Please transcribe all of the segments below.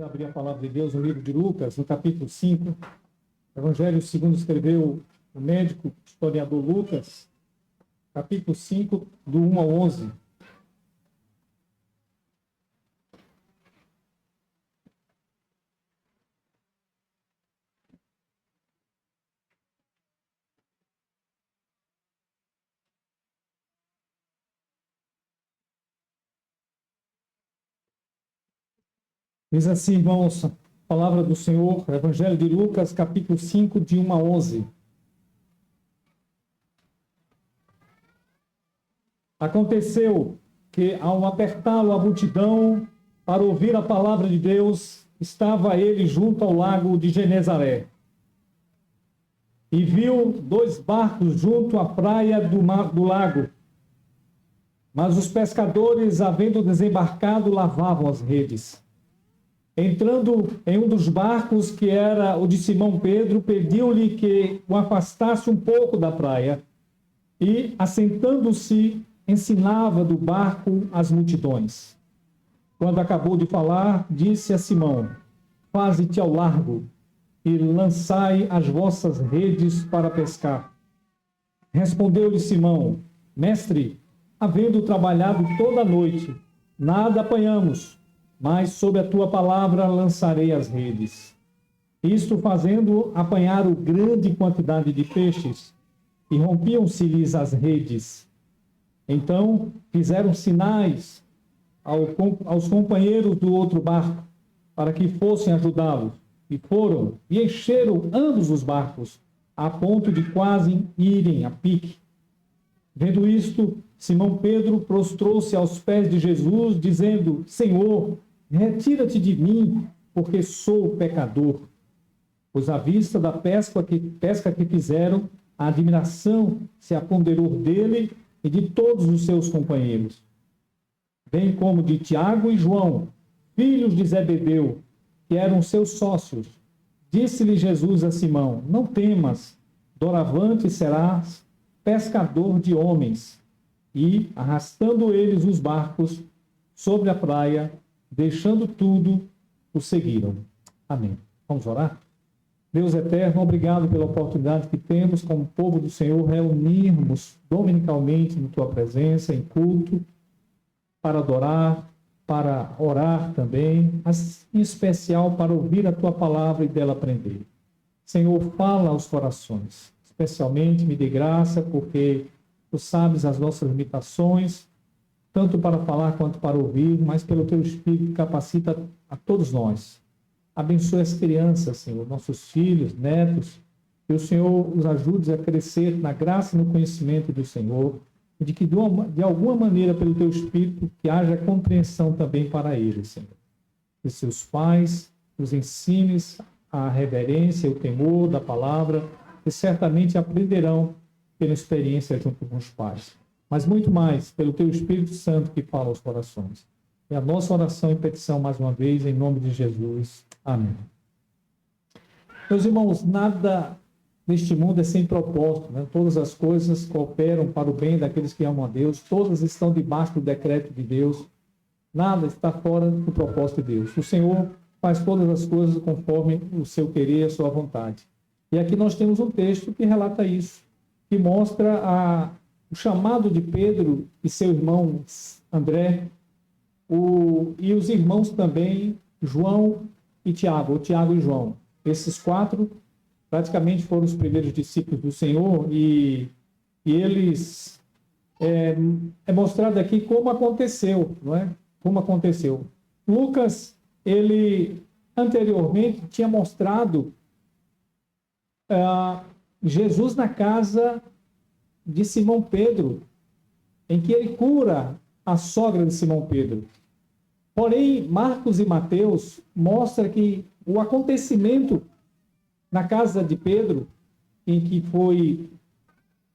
Abrir a palavra de Deus no livro de Lucas, no capítulo 5. Evangelho segundo escreveu o médico historiador Lucas, capítulo 5, do 1 ao 11. Diz assim, irmãos, a palavra do Senhor, Evangelho de Lucas, capítulo 5, de 1 a 11. Aconteceu que, ao apertá-lo a multidão para ouvir a palavra de Deus, estava ele junto ao lago de Genezaré. E viu 2 barcos junto à praia do lago. Mas os pescadores, havendo desembarcado, lavavam as redes. Entrando em um dos barcos, que era o de Simão Pedro, pediu-lhe que o afastasse um pouco da praia e, assentando-se, ensinava do barco as multidões. Quando acabou de falar, disse a Simão: faze-te ao largo e lançai as vossas redes para pescar. Respondeu-lhe Simão: mestre, havendo trabalhado toda a noite, nada apanhamos, mas sob a tua palavra lançarei as redes. Isto fazendo, apanharam grande quantidade de peixes, e rompiam-se-lhes as redes. Então fizeram sinais aos companheiros do outro barco, para que fossem ajudá-los. E foram, e encheram ambos os barcos, a ponto de quase irem a pique. Vendo isto, Simão Pedro prostrou-se aos pés de Jesus, dizendo: Senhor, retira-te de mim, porque sou pecador. Pois à vista da pesca que fizeram, a admiração se apoderou dele e de todos os seus companheiros, bem como de Tiago e João, filhos de Zebedeu, que eram seus sócios. Disse-lhe Jesus a Simão: não temas, doravante serás pescador de homens. E, arrastando eles os barcos sobre a praia, deixando tudo, o seguiram. Amém. Vamos orar? Deus eterno, obrigado pela oportunidade que temos, como povo do Senhor, reunirmos dominicalmente na tua presença, em culto, para adorar, para orar também, mas em especial para ouvir a tua palavra e dela aprender. Senhor, fala aos corações, especialmente me dê graça, porque tu sabes as nossas limitações, tanto para falar quanto para ouvir, mas pelo teu Espírito capacita a todos nós. Abençoe as crianças, Senhor, nossos filhos, netos, que o Senhor os ajude a crescer na graça e no conhecimento do Senhor, e de que de alguma maneira, pelo teu Espírito, que haja compreensão também para eles, Senhor. Que seus pais os ensines a reverência e o temor da palavra, que certamente aprenderão pela experiência junto com os pais. Mas muito mais pelo teu Espírito Santo que fala aos corações. É a nossa oração e petição, mais uma vez, em nome de Jesus. Amém. Meus irmãos, nada neste mundo é sem propósito, né? Todas as coisas cooperam para o bem daqueles que amam a Deus, todas estão debaixo do decreto de Deus, nada está fora do propósito de Deus. O Senhor faz todas as coisas conforme o seu querer e a sua vontade. E aqui nós temos um texto que relata isso, que mostra o chamado de Pedro e seu irmão André, e os irmãos também, João e Tiago, ou Tiago e João. Esses 4 praticamente foram os primeiros discípulos do Senhor, e eles, é mostrado aqui como aconteceu, não é? Como aconteceu. Lucas, ele anteriormente tinha mostrado Jesus na casa de Simão Pedro, em que ele cura a sogra de Simão Pedro. Porém, Marcos e Mateus mostram que o acontecimento na casa de Pedro, em que foi,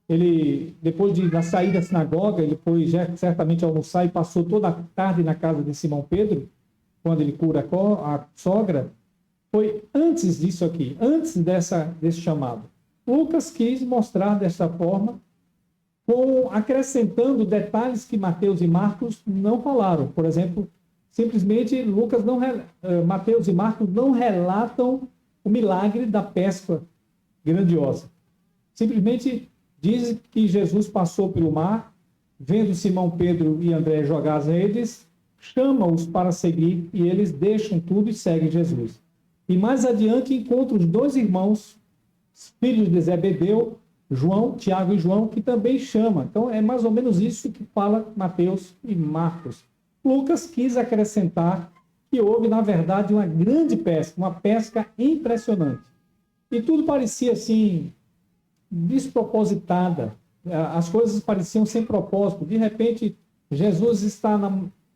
ele, depois da saída da sinagoga, ele foi já certamente almoçar e passou toda a tarde na casa de Simão Pedro, quando ele cura a sogra, foi antes disso aqui, antes desse chamado. Lucas quis mostrar dessa forma, acrescentando detalhes que Mateus e Marcos não falaram. Por exemplo, Simplesmente Mateus e Marcos não relatam o milagre da pesca grandiosa. Simplesmente diz que Jesus passou pelo mar, vendo Simão, Pedro e André jogar as redes, chama-os para seguir e eles deixam tudo e seguem Jesus. E mais adiante encontra os dois irmãos, filhos de Zebedeu, Tiago e João, que também chama. Então é mais ou menos isso que fala Mateus e Marcos. Lucas quis acrescentar que houve, na verdade, uma grande pesca, uma pesca impressionante. E tudo parecia assim, despropositada. As coisas pareciam sem propósito. De repente, Jesus está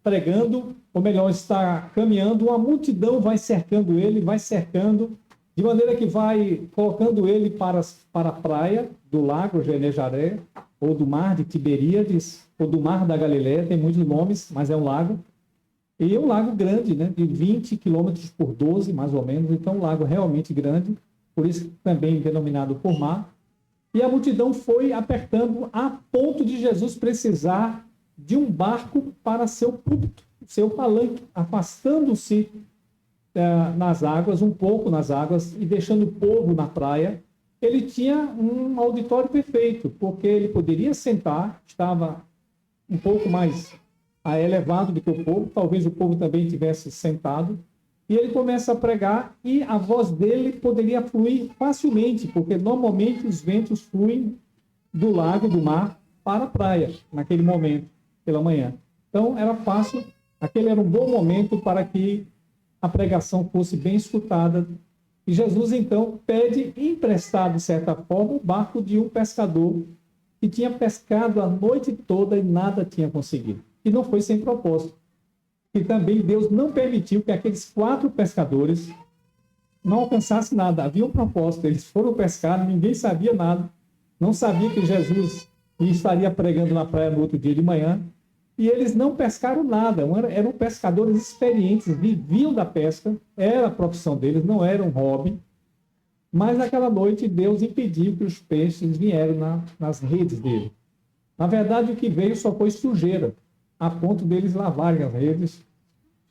pregando, ou melhor, está caminhando, uma multidão vai cercando ele, vai cercando, de maneira que vai colocando ele para a praia do lago Genezaré, ou do mar de Tiberíades, ou do mar da Galileia, tem muitos nomes, mas é um lago. E é um lago grande, né, de 20 quilômetros por 12, mais ou menos, então um lago realmente grande, por isso também denominado por mar. E a multidão foi apertando a ponto de Jesus precisar de um barco para seu púlpito, seu palanque, afastando-se nas águas, um pouco nas águas, e deixando o povo na praia. Ele tinha um auditório perfeito, porque ele poderia sentar, estava um pouco mais elevado do que o povo, talvez o povo também tivesse sentado, e ele começa a pregar e a voz dele poderia fluir facilmente, porque normalmente os ventos fluem do lago, do mar, para a praia, naquele momento, pela manhã. Então era fácil, aquele era um bom momento para que a pregação fosse bem escutada. E Jesus, então, pede emprestado, de certa forma, o barco de um pescador que tinha pescado a noite toda e nada tinha conseguido. E não foi sem propósito. E também Deus não permitiu que aqueles 4 pescadores não alcançassem nada. Havia um propósito. Eles foram pescar, ninguém sabia nada. Não sabia que Jesus estaria pregando na praia no outro dia de manhã. E eles não pescaram nada. Eram pescadores experientes, viviam da pesca, era a profissão deles, não era um hobby. Mas naquela noite Deus impediu que os peixes vieram nas redes dele. Na verdade, o que veio só foi sujeira, a ponto deles lavarem as redes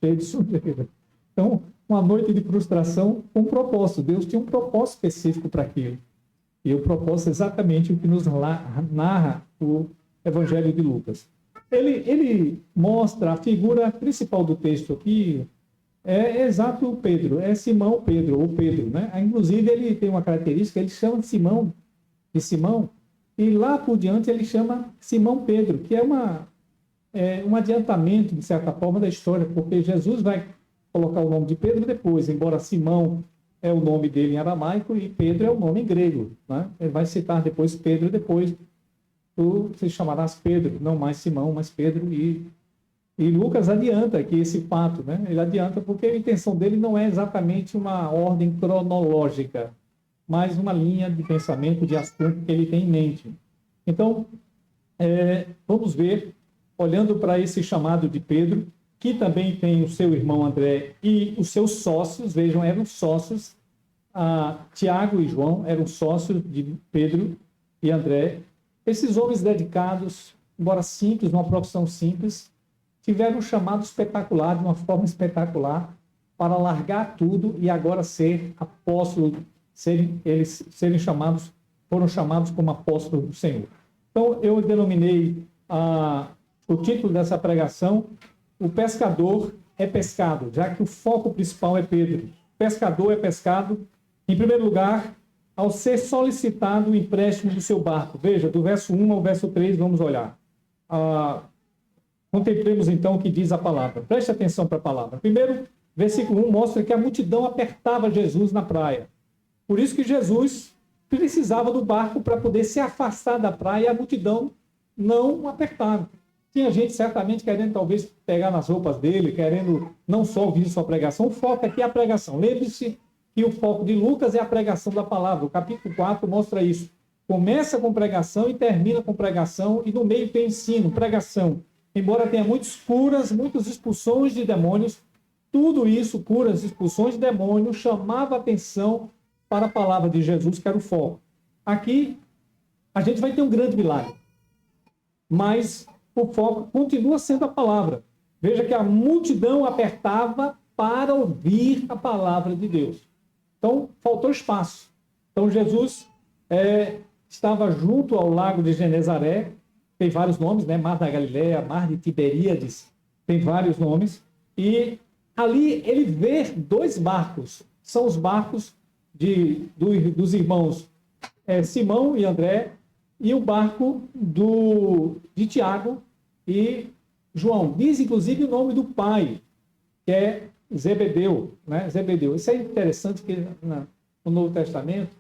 cheias de sujeira. Então, uma noite de frustração com um propósito. Deus tinha um propósito específico para aquilo. E o propósito é exatamente o que nos narra o Evangelho de Lucas. Ele mostra a figura principal do texto aqui, é exato Pedro, é Simão Pedro, ou Pedro, né? Inclusive, ele tem uma característica, ele chama de Simão, e lá por diante ele chama Simão Pedro, que é um adiantamento, de certa forma, da história, porque Jesus vai colocar o nome de Pedro depois, embora Simão é o nome dele em aramaico e Pedro é o nome em grego, né? Ele vai citar depois Pedro, depois tu se chamarás Pedro, não mais Simão, mas Pedro. E Lucas adianta aqui esse fato, né? Ele adianta porque a intenção dele não é exatamente uma ordem cronológica, mas uma linha de pensamento, de assunto que ele tem em mente. Então, vamos ver, olhando para esse chamado de Pedro, que também tem o seu irmão André e os seus sócios, vejam, eram sócios, Tiago e João eram sócios de Pedro e André. Esses homens dedicados, embora simples, uma profissão simples, tiveram um chamado espetacular, de uma forma espetacular, para largar tudo e agora ser apóstolos, foram chamados como apóstolos do Senhor. Então, eu denominei o título dessa pregação, O Pescador é Pescado, já que o foco principal é Pedro. O pescador é pescado, em primeiro lugar, ao ser solicitado o empréstimo do seu barco. Veja, do verso 1 ao verso 3, vamos olhar. Contemplemos então o que diz a palavra. Preste atenção para a palavra. Primeiro, versículo 1 mostra que a multidão apertava Jesus na praia. Por isso que Jesus precisava do barco para poder se afastar da praia e a multidão não apertava. Tinha gente certamente querendo talvez pegar nas roupas dele, querendo não só ouvir sua pregação. O foco aqui é a pregação. Lembre-se que o foco de Lucas é a pregação da palavra. O capítulo 4 mostra isso. Começa com pregação e termina com pregação, e no meio tem ensino, pregação. Embora tenha muitas curas, muitas expulsões de demônios, tudo isso, curas, expulsões de demônios, chamava atenção para a palavra de Jesus, que era o foco. Aqui, a gente vai ter um grande milagre, mas o foco continua sendo a palavra. Veja que a multidão apertava para ouvir a palavra de Deus. Então, faltou espaço. Então, Jesus estava junto ao lago de Genezaré, tem vários nomes, né? Mar da Galileia, Mar de Tiberíades, tem vários nomes. E ali ele vê dois barcos, são os barcos dos irmãos Simão e André, e o barco de Tiago e João. Diz, inclusive, o nome do pai, que é Zebedeu, né? Zebedeu. Isso é interessante, que no Novo Testamento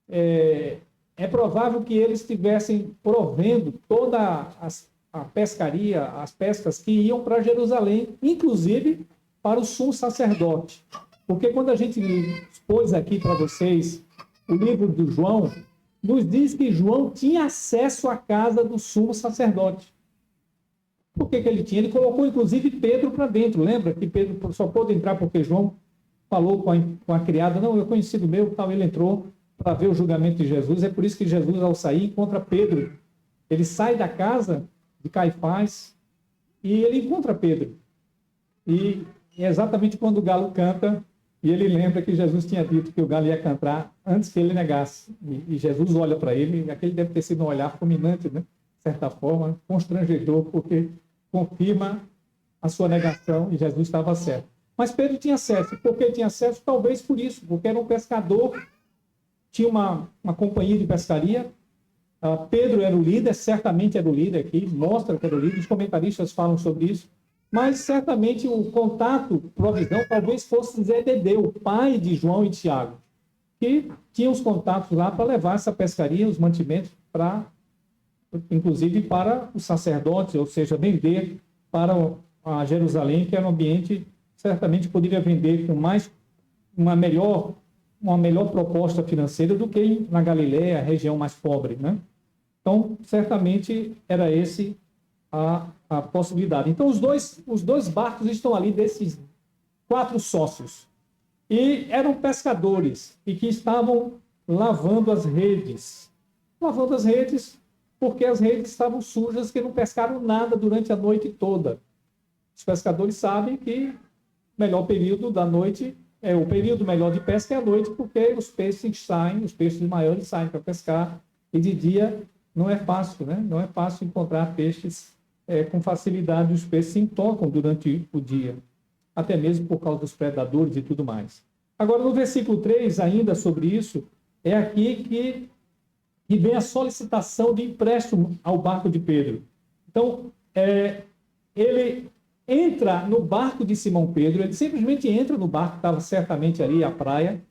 é provável que eles estivessem provendo toda a pescaria, as pescas que iam para Jerusalém, inclusive para o sumo sacerdote. Porque quando a gente expôs aqui para vocês o livro de João, nos diz que João tinha acesso à casa do sumo sacerdote. Por que ele tinha? Ele colocou, inclusive, Pedro para dentro. Lembra que Pedro só pôde entrar porque João falou com a criada, não, eu conhecido meu, tal. Ele entrou para ver o julgamento de Jesus. É por isso que Jesus, ao sair, encontra Pedro. Ele sai da casa de Caifás e ele encontra Pedro. E é exatamente quando o galo canta, e ele lembra que Jesus tinha dito que o galo ia cantar antes que ele negasse. E Jesus olha para ele, e aquele deve ter sido um olhar fulminante, né? De certa forma, constrangedor, porque confirma a sua negação e Jesus estava certo. Mas Pedro tinha acesso. Por que tinha acesso? Talvez por isso, porque era um pescador, tinha uma companhia de pescaria. Pedro era o líder, certamente era o líder aqui, mostra que era o líder, os comentaristas falam sobre isso, mas certamente o contato, provisão, talvez fosse Zebedeu, pai de João e Tiago, que tinha os contatos lá para levar essa pescaria, os mantimentos, inclusive para os sacerdotes, ou seja, vender para a Jerusalém, que era um ambiente, certamente poderia vender com uma melhor proposta financeira do que na Galileia, a região mais pobre, né? Então, certamente era esse a possibilidade. Então, os dois barcos estão ali desses 4 sócios. E eram pescadores e que estavam lavando as redes. Lavando as redes porque as redes estavam sujas, que não pescaram nada durante a noite toda. Os pescadores sabem que o melhor período da noite o período melhor de pesca é a noite, porque os peixes maiores saem para pescar, e de dia não é fácil, né? Não é fácil encontrar peixes com facilidade. Os peixes se intocam durante o dia, até mesmo por causa dos predadores e tudo mais. Agora, no versículo 3, ainda sobre isso, é aqui que vem a solicitação de empréstimo ao barco de Pedro. Então, ele entra no barco de Simão Pedro, ele simplesmente entra no barco, estava certamente ali à praia,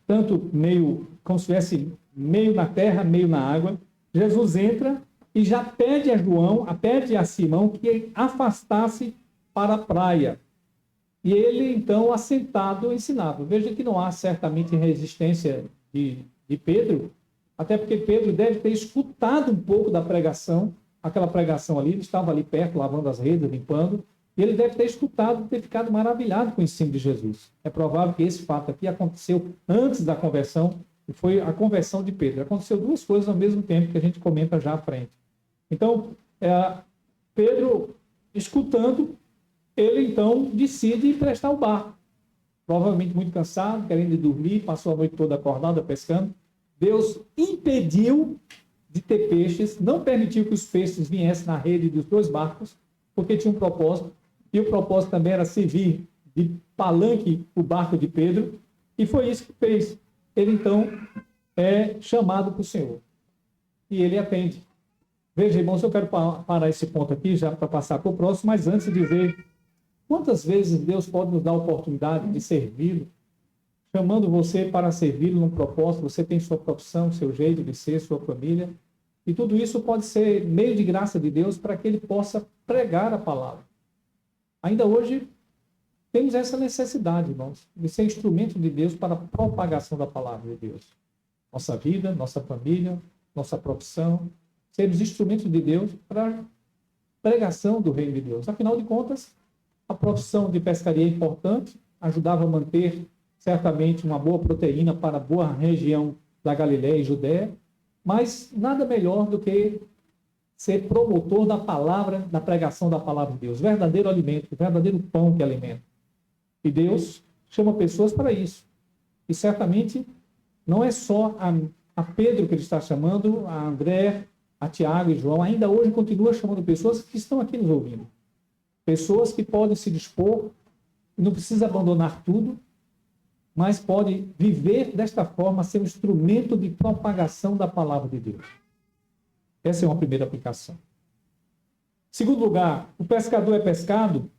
tanto meio, como se estivesse meio na terra, meio na água. Jesus entra e já pede a Simão que afastasse para a praia. E ele, então, assentado, ensinava. Veja que não há certamente resistência de Pedro, até porque Pedro deve ter escutado um pouco da pregação, aquela pregação ali, ele estava ali perto, lavando as redes, limpando, e ele deve ter escutado, ter ficado maravilhado com o ensino de Jesus. É provável que esse fato aqui aconteceu antes da conversão, e foi a conversão de Pedro. Aconteceu 2 coisas ao mesmo tempo, que a gente comenta já à frente. Então, Pedro, escutando, ele então decide emprestar o barco. Provavelmente muito cansado, querendo ir dormir, passou a noite toda acordado, pescando. Deus impediu de ter peixes, não permitiu que os peixes viessem na rede dos 2 barcos, porque tinha um propósito, e o propósito também era servir de palanque o barco de Pedro, e foi isso que fez. Ele, então, é chamado para o Senhor, e ele atende. Veja, irmãos, eu quero parar esse ponto aqui, já para passar para o próximo, mas antes de dizer quantas vezes Deus pode nos dar a oportunidade de servi-lo, chamando você para servi-lo num propósito. Você tem sua profissão, seu jeito de ser, sua família, e tudo isso pode ser meio de graça de Deus para que ele possa pregar a palavra. Ainda hoje, temos essa necessidade, irmãos, de ser instrumento de Deus para a propagação da palavra de Deus. Nossa vida, nossa família, nossa profissão, sermos instrumentos de Deus para a pregação do reino de Deus. Afinal de contas, a profissão de pescaria é importante, ajudava a manter certamente uma boa proteína para a boa região da Galileia e Judéia, mas nada melhor do que ser promotor da palavra, da pregação da palavra de Deus, verdadeiro alimento, verdadeiro pão que alimenta. E Deus chama pessoas para isso. E certamente não é só a Pedro que ele está chamando, a André, a Tiago e João, ainda hoje continua chamando pessoas que estão aqui nos ouvindo. Pessoas que podem se dispor, não precisa abandonar tudo, mas pode viver desta forma, ser um instrumento de propagação da palavra de Deus. Essa é uma primeira aplicação. Segundo lugar, o pescador é pescado.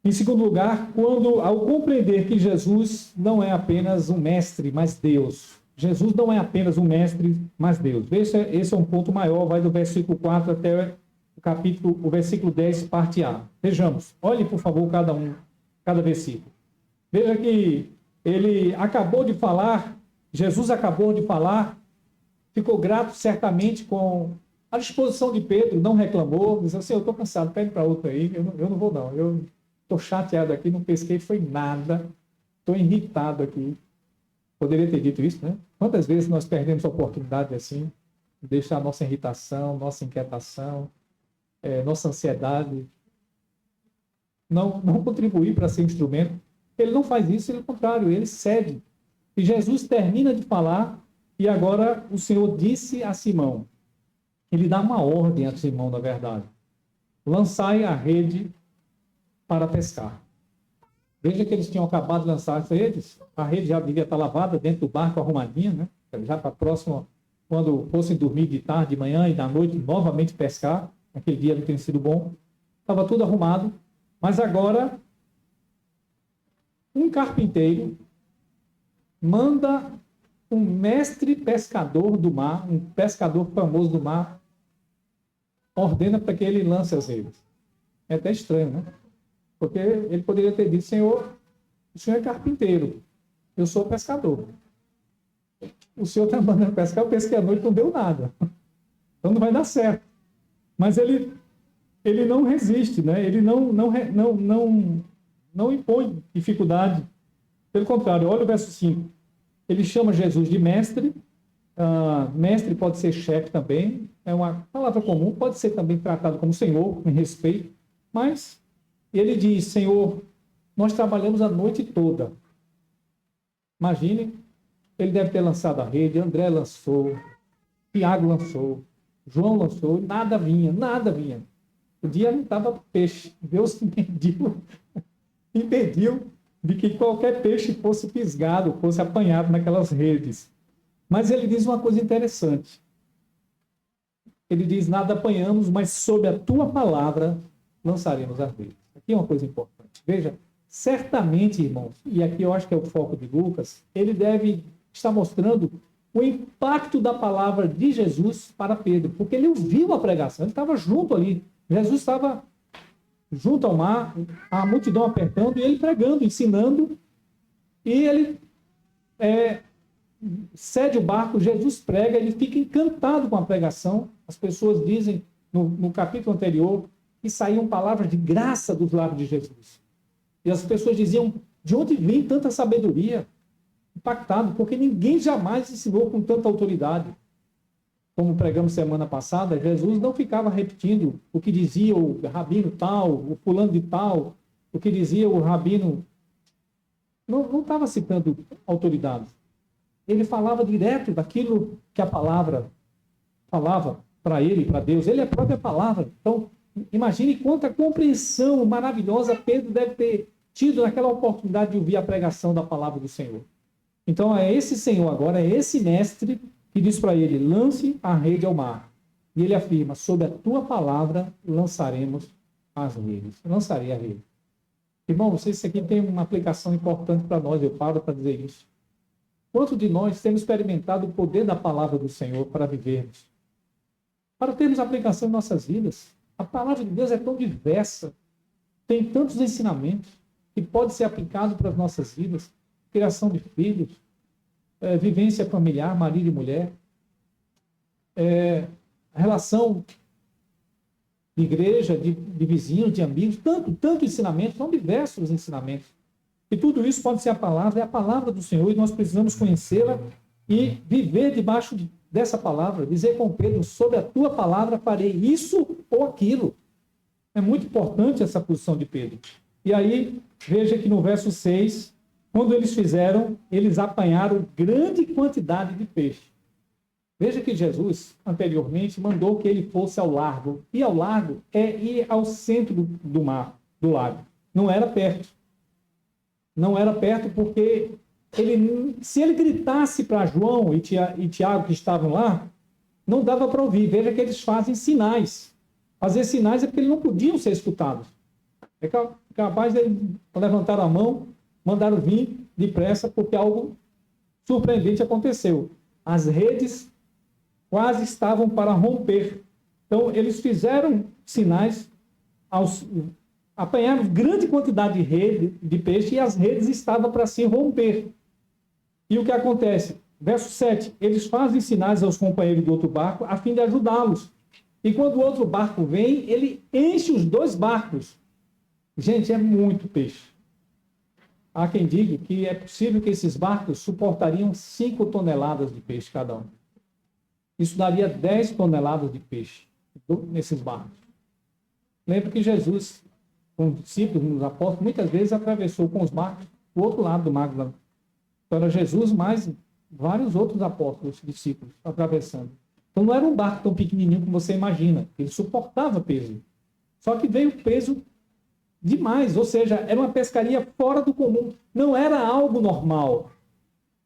Em segundo lugar, quando, ao compreender que Jesus não é apenas um mestre, mas Deus. Jesus não é apenas um mestre, mas Deus. Veja, esse é um ponto maior, vai do versículo 4 até o versículo 10, parte A. Vejamos, olhe, por favor, cada versículo. Veja que ele acabou de falar, Jesus acabou de falar, ficou grato certamente com a disposição de Pedro, não reclamou, disse assim, eu estou cansado, pede para outro aí, eu não vou não, eu estou chateado aqui, não pesquei, foi nada, estou irritado aqui. Poderia ter dito isso, né? Quantas vezes nós perdemos a oportunidade assim, de deixar nossa irritação, nossa inquietação, nossa ansiedade, não contribuir para ser instrumento. Ele não faz isso, pelo contrário, ele cede. E Jesus termina de falar, e agora o Senhor disse a Simão, ele dá uma ordem a Simão, na verdade, lançai a rede para pescar. Veja que eles tinham acabado de lançar as redes, a rede já devia estar lavada dentro do barco, arrumadinha, né? Já para a próxima, quando fossem dormir de tarde, de manhã e da noite, novamente pescar, aquele dia não tem sido bom, estava tudo arrumado, mas agora um carpinteiro manda um mestre pescador do mar, um pescador famoso do mar, ordena para que ele lance as redes. É até estranho, né? Porque ele poderia ter dito, Senhor, o senhor é carpinteiro, eu sou pescador. O senhor está mandando pescar, eu pesquei à noite, não deu nada. Então não vai dar certo. Mas ele não resiste, né? Ele não impõe dificuldade. Pelo contrário, olha o verso 5. Ele chama Jesus de mestre. Mestre pode ser chefe também. É uma palavra comum. Pode ser também tratado como senhor, com respeito. Mas ele diz, Senhor, nós trabalhamos a noite toda. Imagine, ele deve ter lançado a rede, André lançou, Tiago lançou, João lançou, nada vinha. O dia não estava peixe. Deus impediu de que qualquer peixe fosse fisgado, fosse apanhado naquelas redes. Mas ele diz uma coisa interessante. Ele diz, nada apanhamos, mas sob a tua palavra lançaremos as redes. Aqui é uma coisa importante. Veja, certamente, irmãos, e aqui eu acho que é o foco de Lucas, ele deve estar mostrando o impacto da palavra de Jesus para Pedro, porque ele ouviu a pregação, ele estava junto ali. Jesus estava junto ao mar, a multidão apertando, e ele pregando, ensinando, e ele cede o barco, Jesus prega, ele fica encantado com a pregação. As pessoas dizem, no capítulo anterior, que saíam palavras de graça dos lábios de Jesus. E as pessoas diziam, de onde vem tanta sabedoria? Impactado, porque ninguém jamais ensinou com tanta autoridade. Como pregamos semana passada, Jesus não ficava repetindo o que dizia o rabino tal, o fulano de tal, o que dizia o rabino. Não estava citando autoridade. Ele falava direto daquilo que a palavra falava para ele, para Deus. Ele é a própria palavra. Então, imagine quanta compreensão maravilhosa Pedro deve ter tido naquela oportunidade de ouvir a pregação da palavra do Senhor. Então, é esse Senhor agora, é esse mestre que diz para ele, lance a rede ao mar. E ele afirma, sob a tua palavra lançaremos as redes. Lançarei a rede. Irmão, isso aqui tem uma aplicação importante para nós, eu paro para dizer isso. Quantos de nós temos experimentado o poder da palavra do Senhor para vivermos? Para termos aplicação em nossas vidas. A palavra de Deus é tão diversa, tem tantos ensinamentos que pode ser aplicado para as nossas vidas. Criação de filhos, vivência familiar, marido e mulher, relação de igreja, de vizinhos, de amigos, tanto ensinamento, são diversos os ensinamentos. E tudo isso pode ser a palavra, é a palavra do Senhor, e nós precisamos conhecê-la e viver debaixo dessa palavra, dizer com Pedro, sobre a tua palavra farei isso ou aquilo. É muito importante essa posição de Pedro. E aí, veja que no verso 6, quando eles fizeram, eles apanharam grande quantidade de peixe. Veja que Jesus, anteriormente, mandou que ele fosse ao largo. E ao largo é ir ao centro do mar, do lago. Não era perto. Não era perto porque se ele gritasse para João e Tiago que estavam lá, não dava para ouvir. Veja que eles fazem sinais. Fazer sinais é porque eles não podiam ser escutados. É capaz de levantar a mão, mandaram vir depressa, porque algo surpreendente aconteceu. As redes quase estavam para romper. Então, eles fizeram sinais, apanharam grande quantidade de peixe e as redes estavam para se romper. E o que acontece? Verso 7, eles fazem sinais aos companheiros do outro barco a fim de ajudá-los. E quando o outro barco vem, ele enche os 2 barcos. Gente, é muito peixe. Há quem diga que é possível que esses barcos suportariam 5 toneladas de peixe cada um. Isso daria 10 toneladas de peixe nesses barcos. Lembra que Jesus, com os discípulos, nos apóstolos, muitas vezes atravessou com os barcos o outro lado do mar. Então era Jesus mais vários outros apóstolos, discípulos, atravessando. Então não era um barco tão pequenininho como você imagina. Ele suportava peso. Só que veio peso demais, ou seja, era uma pescaria fora do comum. Não era algo normal.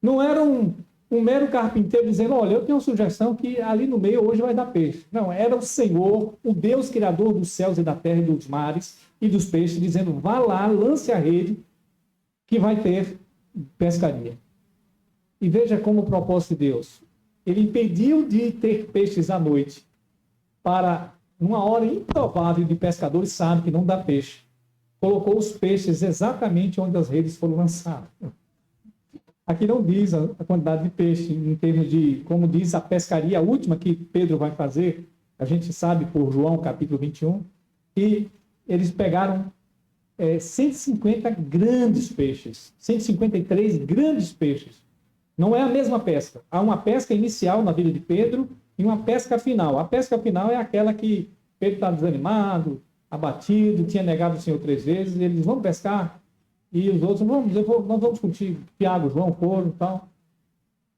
Não era um mero carpinteiro dizendo, olha, eu tenho uma sugestão que ali no meio hoje vai dar peixe. Não, era o Senhor, o Deus criador dos céus e da terra e dos mares e dos peixes, dizendo, vá lá, lance a rede, que vai ter pescaria. E veja como o propósito de Deus. Ele impediu de ter peixes à noite para, numa hora improvável de pescadores, sabe que não dá peixe. Colocou os peixes exatamente onde as redes foram lançadas. Aqui não diz a quantidade de peixe, em termos de, como diz a pescaria última que Pedro vai fazer, a gente sabe por João, capítulo 21, que eles pegaram 150 grandes peixes, 153 grandes peixes. Não é a mesma pesca. Há uma pesca inicial na vida de Pedro e uma pesca final. A pesca final é aquela que Pedro está desanimado, abatido, tinha negado o Senhor 3 vezes, e eles vão pescar, e os outros, nós vamos contigo. Tiago, João foram e tal.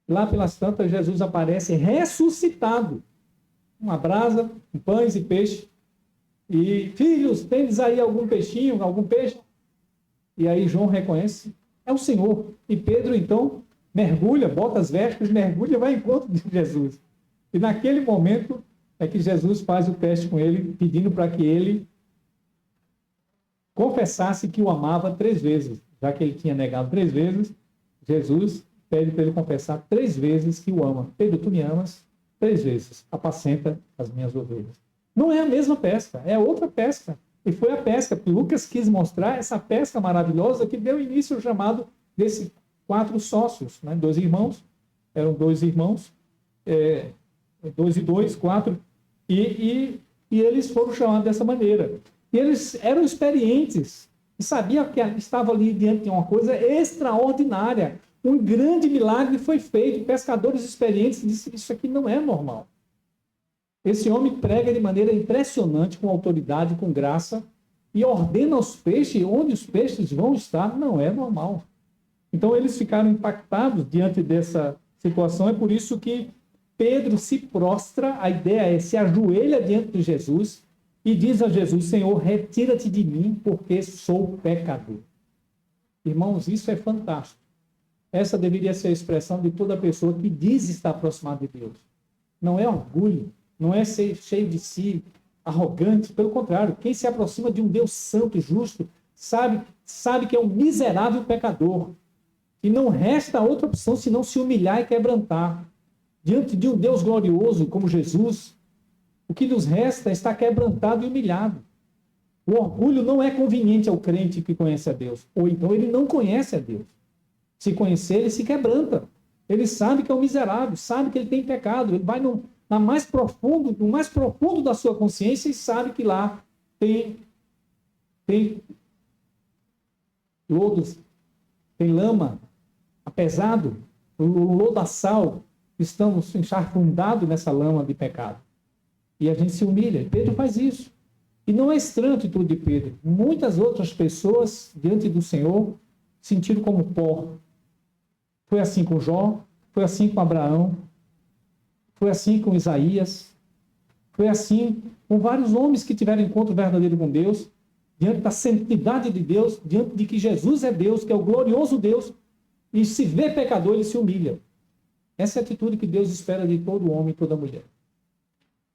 Lá pelas tantas, Jesus aparece ressuscitado. Uma brasa, com pães e peixe. E, filhos, tendes aí algum peixinho, algum peixe? E aí João reconhece, é o Senhor. E Pedro, então, mergulha, bota as vestes, mergulha e vai ao encontro de Jesus. E naquele momento é que Jesus faz o teste com ele, pedindo para que ele confessasse que o amava 3 vezes. Já que ele tinha negado 3 vezes, Jesus pede para ele confessar 3 vezes que o ama. Pedro, tu me amas 3 vezes. Apacenta as minhas ovelhas. Não é a mesma pesca, é outra pesca. E foi a pesca que Lucas quis mostrar, essa pesca maravilhosa que deu início ao chamado desses 4 sócios, né? 2 irmãos, eram 2 irmãos, 2 e 2, 4, e eles foram chamados dessa maneira. E eles eram experientes, e sabiam que estavam ali diante de uma coisa extraordinária. Um grande milagre foi feito, pescadores experientes disseram, isso aqui não é normal. Esse homem prega de maneira impressionante, com autoridade, com graça, e ordena aos peixes, onde os peixes vão estar, não é normal. Então, eles ficaram impactados diante dessa situação, é por isso que Pedro se prostra, a ideia é, se ajoelha diante de Jesus e diz a Jesus, Senhor, retira-te de mim, porque sou pecador. Irmãos, isso é fantástico. Essa deveria ser a expressão de toda pessoa que diz estar aproximada de Deus. Não é orgulho, não é ser cheio de si, arrogante, pelo contrário, quem se aproxima de um Deus santo e justo, sabe que é um miserável pecador, e não resta outra opção senão se humilhar e quebrantar. Diante de um Deus glorioso como Jesus, o que nos resta é estar quebrantado e humilhado. O orgulho não é conveniente ao crente que conhece a Deus, ou então ele não conhece a Deus. Se conhecer, ele se quebranta. Ele sabe que é um miserável, sabe que ele tem pecado, ele vai no mais profundo da sua consciência e sabe que lá tem lodos, tem lama, pesado, o lodaçal, estamos encharfundados nessa lama de pecado. E a gente se humilha. Pedro faz isso. E não é estranha a atitude de Pedro. Muitas outras pessoas, diante do Senhor, sentiram como pó. Foi assim com Jó, foi assim com Abraão, foi assim com Isaías, foi assim com vários homens que tiveram encontro verdadeiro com Deus, diante da santidade de Deus, diante de que Jesus é Deus, que é o glorioso Deus, e se vê pecador, ele se humilha. Essa é a atitude que Deus espera de todo homem e toda mulher.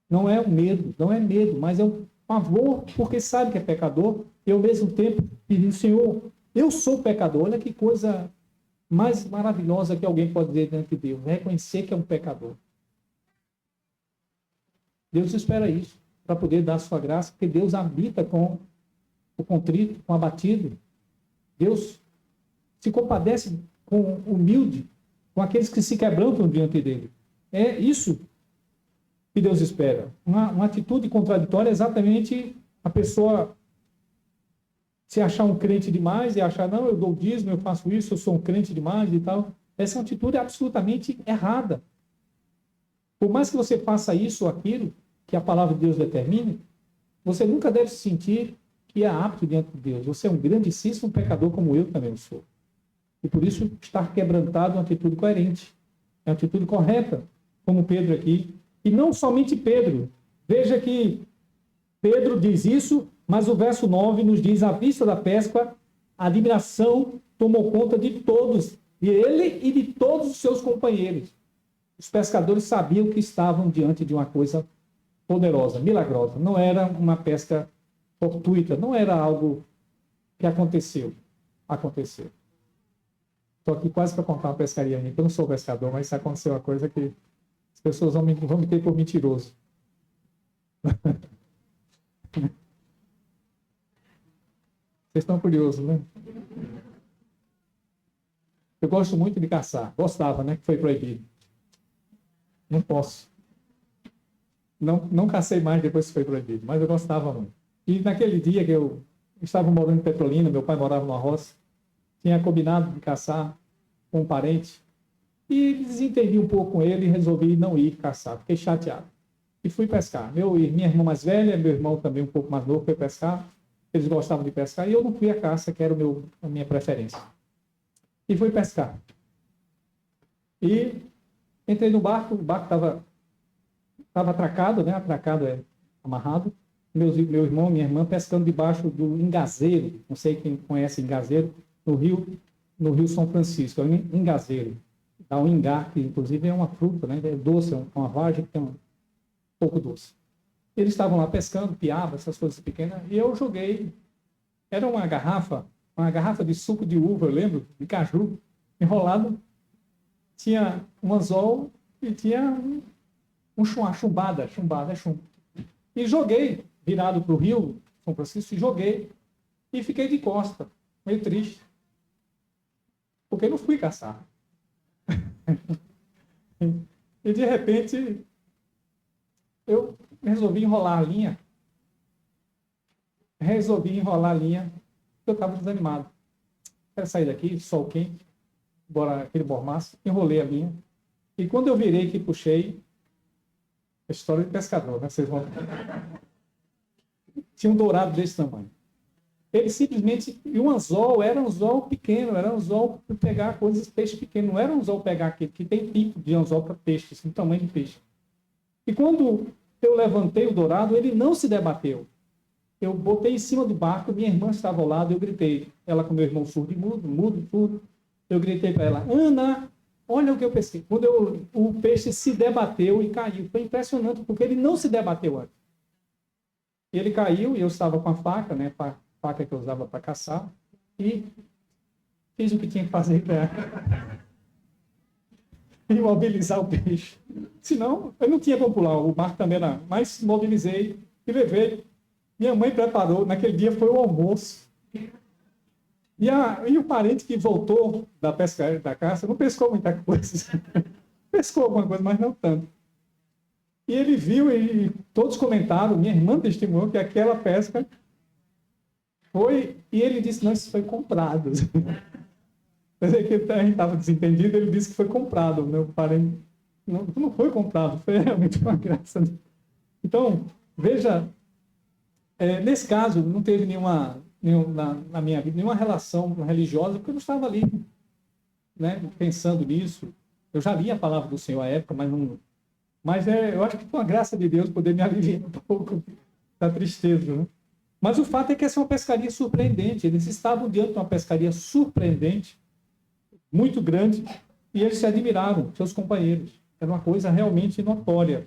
Não é um medo, não é medo, mas é um pavor, porque sabe que é pecador, e ao mesmo tempo diz, Senhor, eu sou pecador. Olha que coisa mais maravilhosa que alguém pode dizer diante de Deus, reconhecer que é um pecador. Deus espera isso, para poder dar a sua graça, porque Deus habita com o contrito, com o abatido. Deus se compadece com o humilde, com aqueles que se quebrantam diante dele. É isso que Deus espera. Uma atitude contraditória é exatamente a pessoa se achar um crente demais e achar, não, eu dou dízimo, eu faço isso, eu sou um crente demais e tal. Essa é uma atitude absolutamente errada. Por mais que você faça isso ou aquilo que a palavra de Deus determine, você nunca deve se sentir que é apto diante de Deus. Você é um grandíssimo pecador, como eu também sou. E por isso, estar quebrantado é uma atitude coerente. É uma atitude correta, como Pedro aqui. E não somente Pedro. Veja que Pedro diz isso, mas o verso 9 nos diz, à vista da pesca, a admiração tomou conta de todos, de ele e de todos os seus companheiros. Os pescadores sabiam que estavam diante de uma coisa poderosa, milagrosa. Não era uma pesca fortuita, não era algo que aconteceu. Aconteceu. Estou aqui quase para contar uma pescaria minha, eu não sou pescador, mas aconteceu uma coisa que as pessoas vão me ter por mentiroso. Vocês estão curiosos, né? Eu gosto muito de caçar. Gostava, né? Que foi proibido. Não posso. Não cacei mais depois que foi proibido, mas eu gostava muito. E naquele dia que eu estava morando em Petrolina, meu pai morava numa roça, tinha combinado de caçar com um parente, e desentendi um pouco com ele e resolvi não ir caçar. Fiquei chateado. E fui pescar. Minha irmã mais velha, meu irmão também um pouco mais novo, foi pescar. Eles gostavam de pescar, e eu não fui à caça, que era a minha preferência. E fui pescar. E entrei no barco, o barco estava atracado, né? Atracado é amarrado. Meu irmão e minha irmã pescando debaixo do engazeiro. Não sei quem conhece engazeiro, no Rio São Francisco. É um engazeiro. Dá um ingá, que inclusive é uma fruta, né? É doce, é uma vagem que tem um pouco doce. Eles estavam lá pescando, piaba, essas coisas pequenas, e eu joguei. Era uma garrafa de suco de uva, eu lembro, de caju, enrolado. Tinha um anzol e tinha chumbada é chumbo. E joguei, virado para o Rio São Francisco, e joguei. E fiquei de costa, meio triste. Porque eu não fui caçar. E de repente, eu resolvi enrolar a linha. Eu estava desanimado. Quero sair daqui, sol quente, bora aquele mormaço. Enrolei a linha. E quando eu virei que puxei, a história de pescador, né? Vocês vão... Tinha um dourado desse tamanho. Ele simplesmente... E um anzol era um anzol pequeno, era um anzol para pegar coisas, peixe pequeno. Não era um anzol pegar aquele, que tem tipo de anzol para peixe, assim, tamanho de peixe. E quando eu levantei o dourado, ele não se debateu. Eu botei em cima do barco, minha irmã estava ao lado, eu gritei. Ela com meu irmão surdo e mudo, tudo. Eu gritei para ela, Ana, olha o que eu pesquei. Quando o peixe se debateu e caiu. Foi impressionante, porque ele não se debateu antes. Ele caiu e eu estava com a faca, né? A faca que eu usava para caçar. E fiz o que tinha que fazer para imobilizar o peixe. Senão, eu não tinha como pular, o barco também era. Mas mobilizei e levei. Minha mãe preparou, naquele dia foi o almoço. E o parente que voltou da pescaria, da caça, não pescou muita coisa. Pescou alguma coisa, mas não tanto. E ele viu e todos comentaram, minha irmã testemunhou que aquela pesca foi... E ele disse, não, isso foi comprado. Mas é que a gente estava desentendido, ele disse que foi comprado, meu parente. não foi comprado, foi realmente uma graça. Então, veja, nesse caso, não teve na minha vida, nenhuma relação religiosa, porque eu não estava ali, né, pensando nisso. Eu já li a palavra do Senhor à época, mas não. Mas eu acho que foi uma graça de Deus poder me aliviar um pouco da tristeza, né? Mas o fato é que essa é uma pescaria surpreendente. Eles estavam diante de uma pescaria surpreendente, muito grande, e eles se admiraram, seus companheiros. Era uma coisa realmente notória.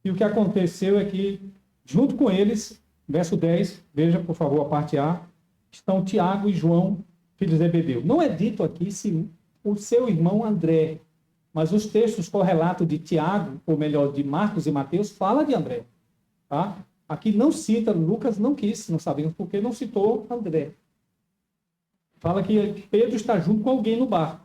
E o que aconteceu é que, junto com eles, verso 10, veja, por favor, a parte A, estão Tiago e João, filhos de Zebedeu. Não é dito aqui se o seu irmão André, mas os textos correlatos de Tiago, ou melhor, de Marcos e Mateus, fala de André. Tá? Aqui não cita, Lucas não quis, não sabemos porque não citou André. Fala que Pedro está junto com alguém no barco,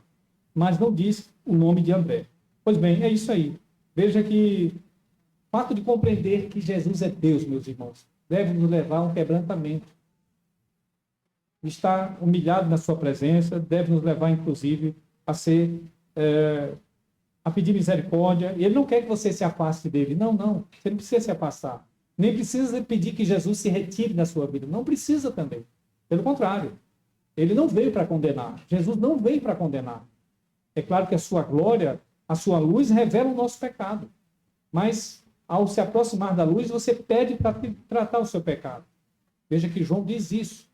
mas não diz o nome de André. Pois bem, é isso aí. Veja que o fato de compreender que Jesus é Deus, meus irmãos, deve nos levar a um quebrantamento. Estar humilhado na sua presença deve nos levar, inclusive, a pedir misericórdia. E ele não quer que você se afaste dele. Não, você não precisa se afastar. Nem precisa pedir que Jesus se retire da sua vida. Não precisa também. Pelo contrário, ele não veio para condenar. Jesus não veio para condenar. É claro que a sua glória, a sua luz revela o nosso pecado. Mas, ao se aproximar da luz, você pede para tratar o seu pecado. Veja que João diz isso.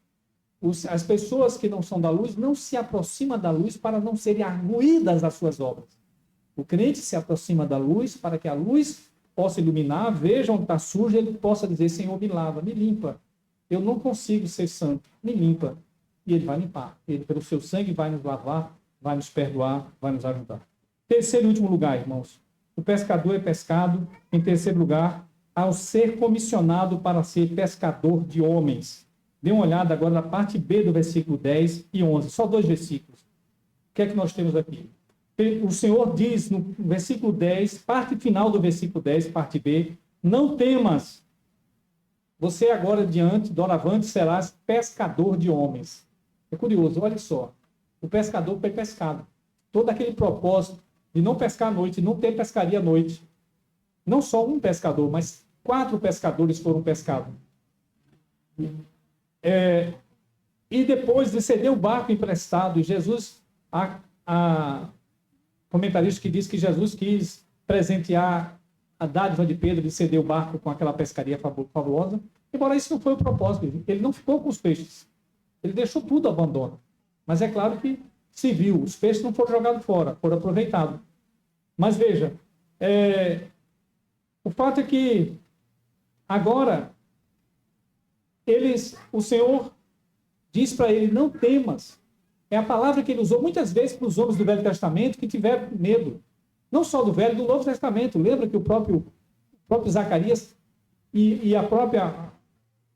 As pessoas que não são da luz não se aproximam da luz para não serem arguídas das suas obras. O crente se aproxima da luz para que a luz possa iluminar, veja onde está sujo, ele possa dizer: Senhor, me lava, me limpa. Eu não consigo ser santo, me limpa. E ele vai limpar. Ele, pelo seu sangue, vai nos lavar, vai nos perdoar, vai nos ajudar. Terceiro e último lugar, irmãos. O pescador é pescado, em terceiro lugar, ao ser comissionado para ser pescador de homens. Dê uma olhada agora na parte B do versículo 10 e 11. Só 2 versículos. O que é que nós temos aqui? O Senhor diz no versículo 10, parte final do versículo 10, parte B: não temas, você agora doravante serás pescador de homens. É curioso, olha só, o pescador foi pescado. Todo aquele propósito de não pescar à noite, não ter pescaria à noite. Não só um pescador, mas 4 pescadores foram pescados. E depois de ceder o barco emprestado, Jesus, comentarista que diz que Jesus quis presentear a dádiva de Pedro de ceder o barco com aquela pescaria fabulosa, embora isso não foi o propósito. Ele não ficou com os peixes. Ele deixou tudo abandono. Mas é claro que se viu, os peixes não foram jogados fora, foram aproveitados. Mas veja, o fato é que agora o Senhor diz para ele: não temas. É a palavra que ele usou muitas vezes para os homens do Velho Testamento que tiveram medo. Não só do Velho, do Novo Testamento. Lembra que o próprio Zacarias e a própria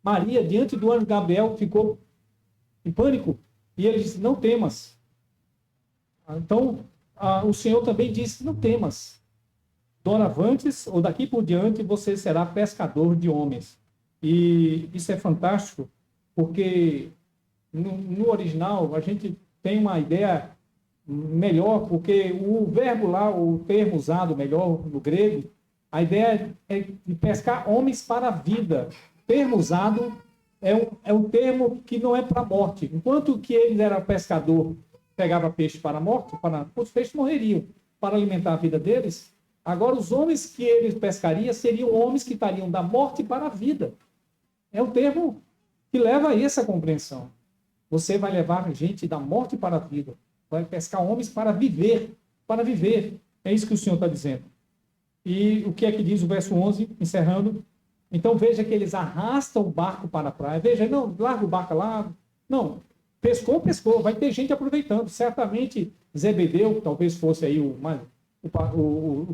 Maria, diante do anjo Gabriel, ficou em pânico. E ele disse: não temas. Então, o Senhor também disse: não temas. Doravantes, ou daqui por diante, você será pescador de homens. E isso é fantástico, porque no original a gente tem uma ideia melhor, porque o verbo lá, o termo usado melhor no grego, a ideia é de pescar homens para a vida. O termo usado é um termo que não é para a morte. Enquanto que ele era pescador, pegava peixe para a morte, os peixes morreriam para alimentar a vida deles. Agora, os homens que ele pescaria seriam homens que estariam da morte para a vida. É um termo que leva a essa compreensão. Você vai levar gente da morte para a vida. Vai pescar homens para viver. Para viver. É isso que o Senhor está dizendo. E o que é que diz o verso 11, encerrando? Então, veja que eles arrastam o barco para a praia. Veja, não, larga o barco lá. Não, pescou. Vai ter gente aproveitando. Certamente, Zebedeu, talvez fosse aí o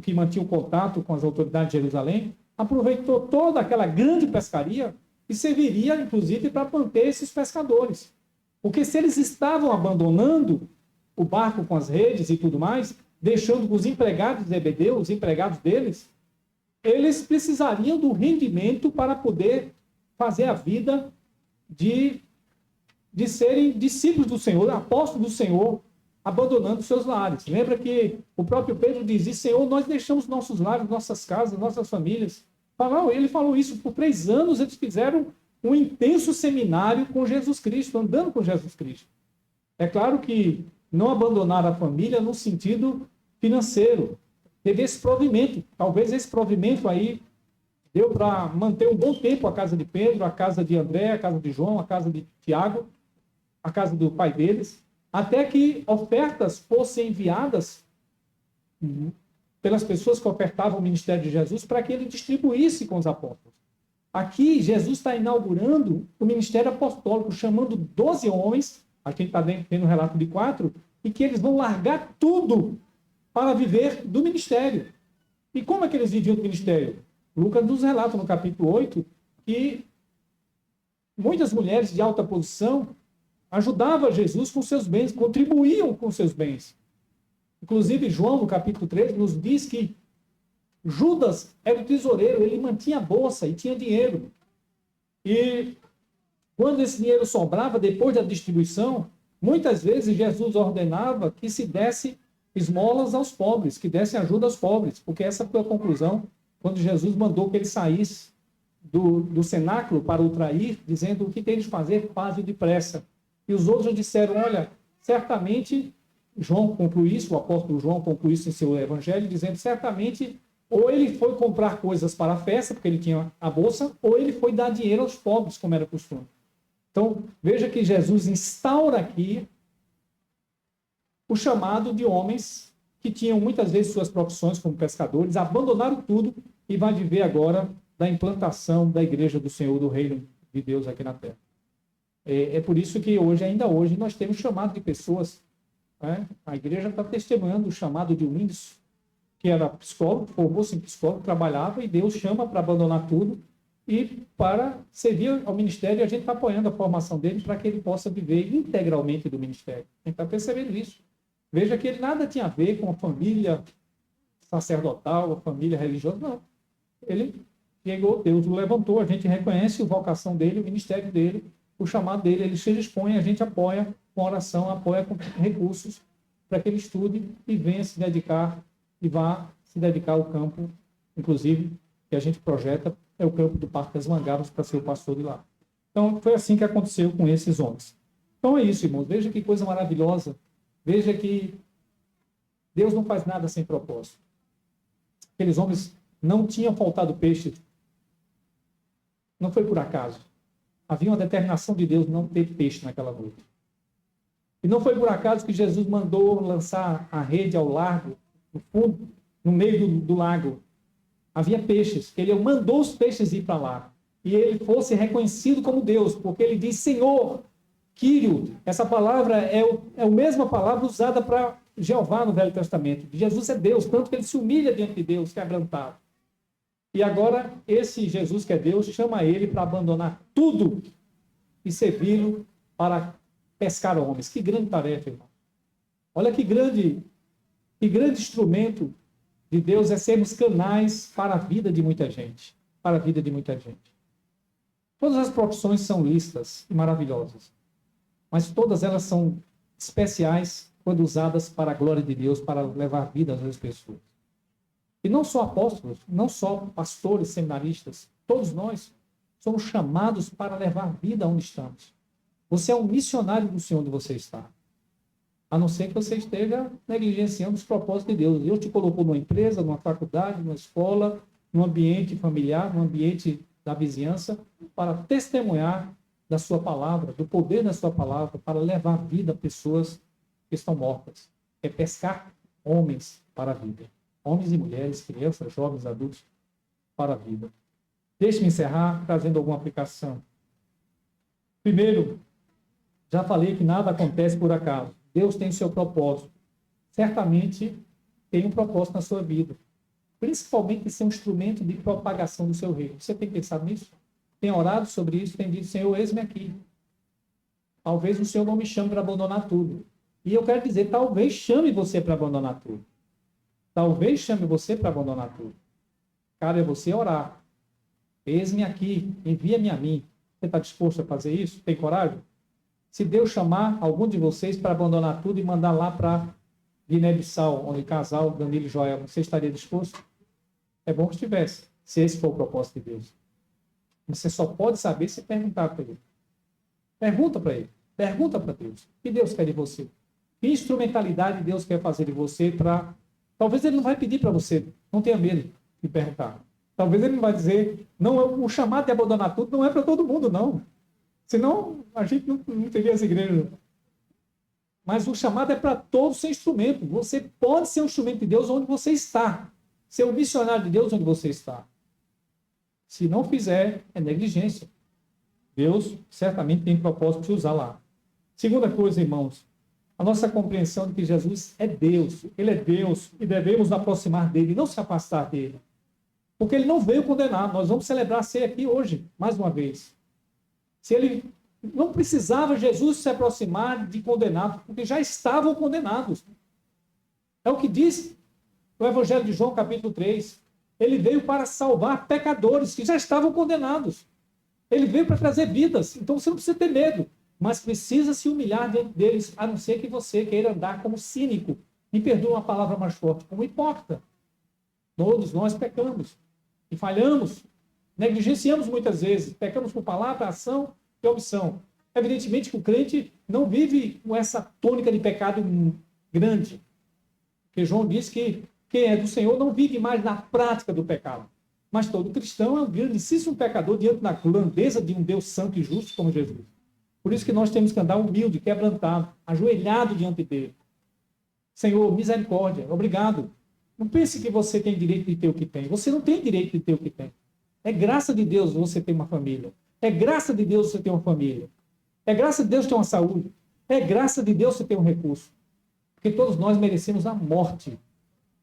que mantinha o contato com as autoridades de Jerusalém, aproveitou toda aquela grande pescaria e serviria, inclusive, para manter esses pescadores. Porque se eles estavam abandonando o barco com as redes e tudo mais, deixando os empregados de Zebedeu, os empregados deles, eles precisariam do rendimento para poder fazer a vida de serem discípulos do Senhor, apóstolos do Senhor, abandonando seus lares. Lembra que o próprio Pedro dizia: Senhor, nós deixamos nossos lares, nossas casas, nossas famílias. Ele falou isso por 3 anos. Eles fizeram um intenso seminário com Jesus Cristo, andando com Jesus Cristo. É claro que não abandonaram a família no sentido financeiro. Teve esse provimento. Talvez esse provimento aí deu para manter um bom tempo a casa de Pedro, a casa de André, a casa de João, a casa de Tiago, a casa do pai deles, até que ofertas fossem enviadas pelas pessoas que ofertavam o ministério de Jesus para que ele distribuísse com os apóstolos. Aqui, Jesus está inaugurando o ministério apostólico, chamando 12 homens, aqui está vendo o relato de 4, e que eles vão largar tudo para viver do ministério. E como é que eles viviam do ministério? Lucas nos relata no capítulo 8 que muitas mulheres de alta posição ajudavam Jesus com seus bens, contribuíam com seus bens. Inclusive, João, no capítulo 3, nos diz que Judas era o tesoureiro, ele mantinha a bolsa e tinha dinheiro. E quando esse dinheiro sobrava, depois da distribuição, muitas vezes Jesus ordenava que se desse esmolas aos pobres, que desse ajuda aos pobres, porque essa foi a conclusão quando Jesus mandou que ele saísse do cenáculo para o trair, dizendo: o que tem de fazer, faze depressa. E os outros disseram: olha, certamente, João conclui isso, o apóstolo João conclui isso em seu evangelho, dizendo: certamente, ou ele foi comprar coisas para a festa, porque ele tinha a bolsa, ou ele foi dar dinheiro aos pobres, como era costume. Então, veja que Jesus instaura aqui o chamado de homens que tinham muitas vezes suas profissões como pescadores, abandonaram tudo e vai viver agora da implantação da igreja do Senhor, do reino de Deus aqui na terra. É por isso que ainda hoje, nós temos chamado de pessoas, né? A igreja está testemunhando o chamado de Windows, que era psicólogo, formou-se em psicólogo, trabalhava, e Deus chama para abandonar tudo e para servir ao ministério, e a gente está apoiando a formação dele para que ele possa viver integralmente do ministério. A gente está percebendo isso. Veja que ele nada tinha a ver com a família sacerdotal, a família religiosa, não. Ele chegou, Deus o levantou, a gente reconhece a vocação dele, o ministério dele, o chamado dele, ele se dispõe, a gente apoia com oração, apoia com recursos para que ele estude e venha se dedicar e vá se dedicar ao campo, inclusive, que a gente projeta, é o campo do Parque das Mangabas, para ser o pastor de lá. Então, foi assim que aconteceu com esses homens. Então é isso, irmãos. Veja que coisa maravilhosa. Veja que Deus não faz nada sem propósito. Aqueles homens não tinham faltado peixe. Não foi por acaso. Havia uma determinação de Deus não ter peixe naquela noite. E não foi por acaso que Jesus mandou lançar a rede ao largo, no fundo, no meio do lago. Havia peixes, que ele mandou os peixes ir para lá. E ele fosse reconhecido como Deus, porque ele diz: Senhor, Quírio. Essa palavra é a mesma palavra usada para Jeová no Velho Testamento. Jesus é Deus, tanto que ele se humilha diante de Deus, quebrantado. E agora, esse Jesus que é Deus, chama ele para abandonar tudo e servi-lo para pescar homens. Que grande tarefa, irmão. Olha que grande instrumento de Deus é sermos canais para a vida de muita gente. Para a vida de muita gente. Todas as profissões são listas e maravilhosas, mas todas elas são especiais quando usadas para a glória de Deus, para levar vida às pessoas. E não só apóstolos, não só pastores, seminaristas, todos nós somos chamados para levar vida onde estamos. Você é um missionário do Senhor onde você está. A não ser que você esteja negligenciando os propósitos de Deus. Deus te colocou numa empresa, numa faculdade, numa escola, num ambiente familiar, num ambiente da vizinhança, para testemunhar da sua palavra, do poder da sua palavra, para levar vida a pessoas que estão mortas. É pescar homens para a vida. Homens e mulheres, crianças, jovens, adultos, para a vida. Deixe-me encerrar trazendo alguma aplicação. Primeiro, já falei que nada acontece por acaso. Deus tem o seu propósito. Certamente tem um propósito na sua vida. Principalmente ser um instrumento de propagação do seu reino. Você tem pensado nisso? Tem orado sobre isso? Tem dito: Senhor, eis-me aqui. Talvez o Senhor não me chame para abandonar tudo. E eu quero dizer, talvez chame você para abandonar tudo. Talvez chame você para abandonar tudo. Cabe a você orar. Eis-me aqui, envia-me a mim. Você está disposto a fazer isso? Tem coragem? Se Deus chamar algum de vocês para abandonar tudo e mandar lá para Guiné-Bissau, onde casal Danilo e Joel, você estaria disposto? É bom que estivesse, se esse for o propósito de Deus. Você só pode saber se perguntar para ele. Pergunta para ele. Pergunta para Deus. O que Deus quer de você? Que instrumentalidade Deus quer fazer de você para... Talvez ele não vai pedir para você, não tenha medo de perguntar. Talvez ele não vai dizer, não, o chamado de abandonar tudo não é para todo mundo, não. Senão, a gente não teria essa igreja. Mas o chamado é para todos ser instrumento. Você pode ser um instrumento de Deus onde você está. Ser um missionário de Deus onde você está. Se não fizer, é negligência. Deus certamente tem propósito de te usar lá. Segunda coisa, irmãos, a nossa compreensão de que Jesus é Deus. Ele é Deus e devemos nos aproximar dele, não se afastar dele. Porque ele não veio condenar. Nós vamos celebrar a ceia aqui hoje, mais uma vez. Se ele não precisava Jesus se aproximar de condenados, porque já estavam condenados. É o que diz o Evangelho de João, capítulo 3. Ele veio para salvar pecadores que já estavam condenados. Ele veio para trazer vidas. Então você não precisa ter medo, mas precisa se humilhar diante deles, a não ser que você queira andar como cínico. Me perdoa uma palavra mais forte, como hipócrita. Todos nós pecamos e falhamos. Negligenciamos muitas vezes, pecamos por palavra, ação e omissão. Evidentemente que o crente não vive com essa tônica de pecado grande. Porque João diz que quem é do Senhor não vive mais na prática do pecado. Mas todo cristão é um grandíssimo pecador diante da grandeza de um Deus santo e justo como Jesus. Por isso que nós temos que andar humilde, quebrantado, ajoelhado diante dele. Senhor, misericórdia, obrigado. Não pense que você tem direito de ter o que tem. Você não tem direito de ter o que tem. É graça de Deus você ter uma família. É graça de Deus você ter uma família. É graça de Deus ter uma saúde. É graça de Deus você ter um recurso. Porque todos nós merecemos a morte.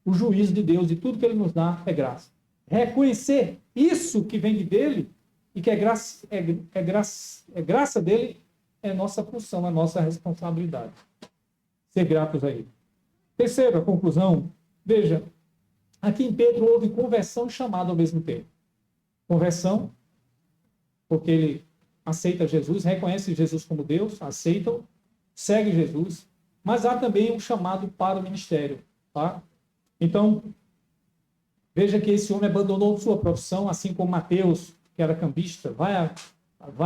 O juízo de Deus e tudo que ele nos dá é graça. Reconhecer isso que vem dele e que é graça dele é nossa função, é nossa responsabilidade. Ser gratos a ele. Terceiro, a conclusão. Veja, aqui em Pedro houve conversão e chamado ao mesmo tempo. Conversão, porque ele aceita Jesus, reconhece Jesus como Deus, aceita, segue Jesus, mas há também um chamado para o ministério. Tá? Então, veja que esse homem abandonou sua profissão, assim como Mateus, que era cambista, vai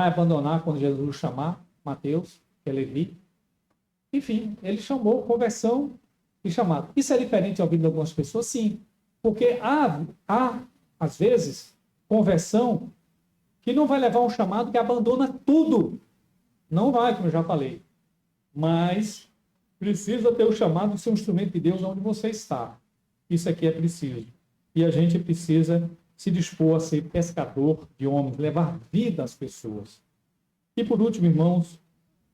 abandonar quando Jesus o chamar, Mateus, que é Levi. Enfim, ele chamou conversão e chamado. Isso é diferente ao ouvir de algumas pessoas? Sim, porque há, às vezes, conversão que não vai levar a um chamado que abandona tudo. Não vai, como eu já falei. Mas precisa ter o chamado de ser um instrumento de Deus onde você está. Isso aqui é preciso. E a gente precisa se dispor a ser pescador de homens, levar vida às pessoas. E por último, irmãos,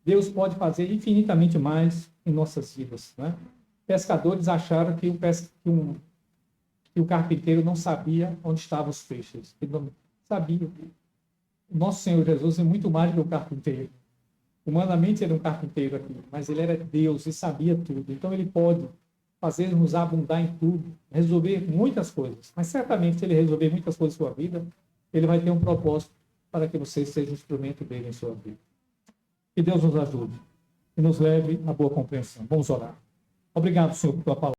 Deus pode fazer infinitamente mais em nossas vidas. Né? Pescadores acharam que o carpinteiro não sabia onde estavam os peixes. Ele não sabia. Nosso Senhor Jesus é muito mais do que o carpinteiro. Humanamente ele é um carpinteiro aqui, mas ele era Deus e sabia tudo. Então ele pode fazer-nos abundar em tudo, resolver muitas coisas. Mas certamente, se ele resolver muitas coisas em sua vida, ele vai ter um propósito para que você seja um instrumento dele em sua vida. Que Deus nos ajude e nos leve à boa compreensão. Vamos orar. Obrigado, Senhor, por tua palavra.